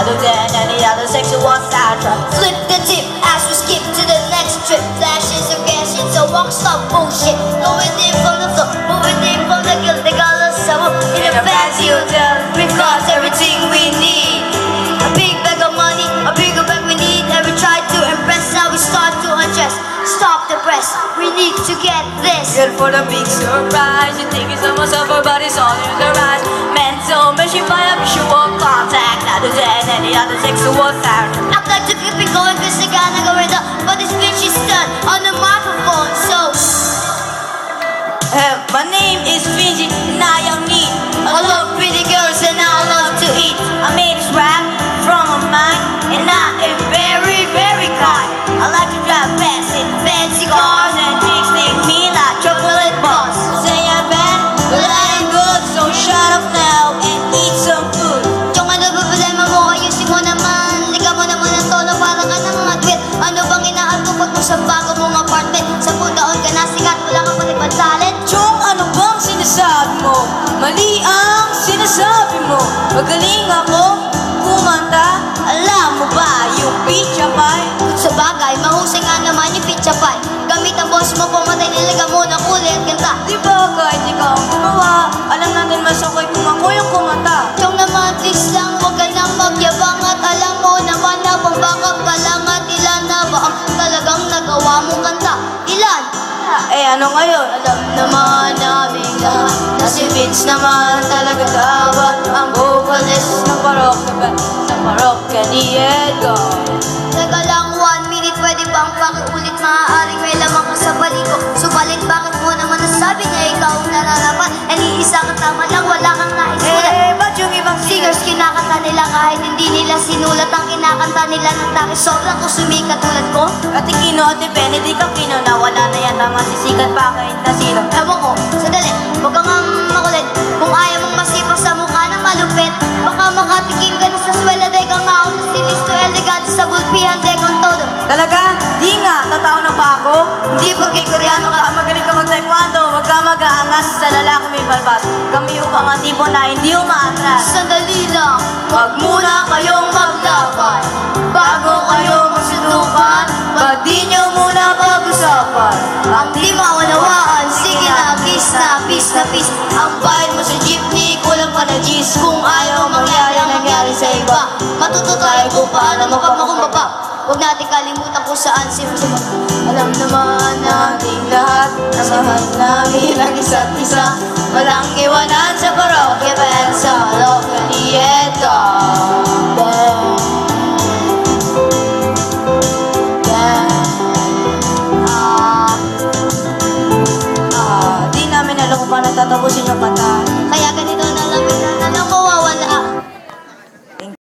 other than any other sexual soundtrack. Flip the tip as we skip to the next trip. Flashes of gas, it's a walk stop bullshit. Going in from the floor, moving in from the guilt. They got us somewhere in a fancy hotel. We've got everything we need. A big bag of money, a bigger bag we need. Every try to impress, now we start to undress. Stop the press, we need to get this. Good for the big surprise. You think it's almost over, but it's all in the rise. Mental machine by a visual contact, other than any other sexual soundtrack. I'd like to keep it going cause I gotta go with up. But this bitch is done on the microphone, so My name is Fiji, and I am neat. I love pretty girls and I love to eat. I made this rap from my mind, and I am very, very kind. I like to drive fast in fancy cars, and chicks think me like chocolate bars. Say I'm bad, but I am good, so shut up now and eat some food. Yung ano ba problema mo, ayusin mo naman. Liga mo naman ang tono, parang ka ng mga tweet. Ano bang inaatupag mo sa bago mong apartment? 10 taon ka na sikat, wala kang palipad talent. Chong, ano bang sinasabi mo? Mali ang sinasabi mo. Magaling ako kumanta. Alam mo ba yung pizza pie? Sa bagay, mahusay nga naman yung pizza pie. Gamit ang boss mo, pumatay niliga mo ng kulit kanta. Di ba kahit ikaw ang gumawa, alam natin mas okay kung ako yung kumanta. Yung naman, please lang, huwag ka nang magyabang. At alam mo naman na pambakap ka lang. At ilan na ba ang talagang nagawa mong kanta? Ilan? Ano ngayon? Alam naman namin na si Vince naman talaga dapat ang vocalist. Sa parokya ni Edgar. Teka lang, 1 minute, pwede bang pakiulit? Maaaring may lamang ka sa baliko. Subalit bakit mo naman nasabi niya ikaw ang nararapat? Iisa ka tama lang, wala kang naisulat. Ba't yung ibang Singers kinakanta nila kahit hindi nila sinulat. Ang kinakanta nila ng takis sobrang kusumi katulad ko. Ate Kino, Ate Benedict Aquino, na wala na yata masisikat pa kahit na sino. Ewan ko, sandali, huwag kang makulit. Kung ayaw mong masipa sa mukha ng malupit, baka makatikim ka na sa swela. Dekang maon na stilisto, elegante sa gulpihan, dekang todo. Talaga? Di nga, tatao na ba ako? Hindi porke koreano ka, magaling ka mag-taekwondo, wag ka mag-aangas sa lalaki may balbas. Kami upang ang tipo na hindi umaatras. Sandali lang, Wag muna kayong maglaban, bago kayo magsutukan, ba't di nyo muna pag-usapan? ang di maunawaan, sige na, kiss na, peace na peace. Ang bayad mo sa jeepney, kulang pa na G's. Kung ayaw mangyari ang nangyari sa iba, matuto tayo kung paano magpagmakumbaba. Huwag natin kalimutan kung saan sinusuba. Alam naman nating lahat na mahal namin ang isa't isa. Walang iwanan sa parokya band sa parokya ni Edgar. Di namin alam kung paano tatapusin yung kanta.